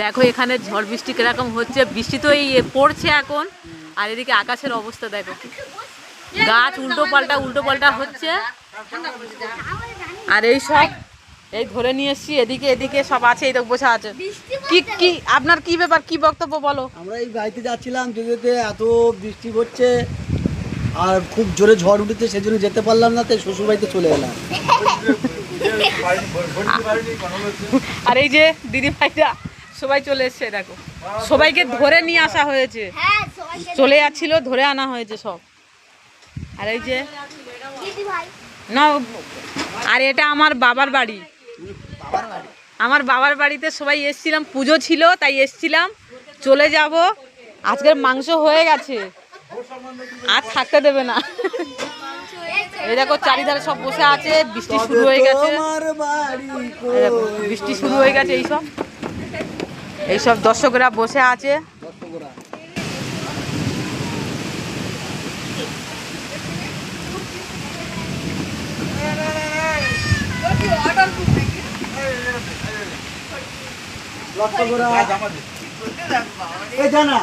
দেখো এখানে ঝড় বৃষ্টি কিরকম হচ্ছে, বৃষ্টি তো এই পড়ছে এখন। আর এদিকে আকাশের অবস্থা দেখো, গাছ উল্টো পাল্টা হচ্ছে। আর এই সব এই ধরে নিয়ে এসছি, এদিকে এদিকে সব আছে, এই তো বসে আছে। কি কি আপনার কি ব্যাপার, কি বক্তব্য বলো? আমরা এই বাড়িতে যাচ্ছিলাম, যেতে এত বৃষ্টি হচ্ছে আর খুব জোরে ঝড় উঠেছে, সেজন্য যেতে পারলাম না, তাই শ্বশুর বাড়িতে চলে এলাম। আর এই যে দিদি ভাইরা সবাই চলে এসছে, দেখো সবাইকে ধরে নিয়ে আসা হয়েছে, চলে যাচ্ছিল ধরে আনা হয়েছে সব। আর এই যে না, আর এটা আমার বাবার বাড়ি। আমার বাবার বাড়িতে সবাই এসছিলাম, পুজো ছিল তাই এসছিলাম, চলে যাব। আজকের মাংস হয়ে গেছে, আর থাকতে দেবে না। এই দেখো চারিধারে সব বসে আছে, বৃষ্টি শুরু হয়ে গেছে, বৃষ্টি শুরু হয়ে গেছে। এইসব দর্শকরা বসে আছে। লক্ষ্য করা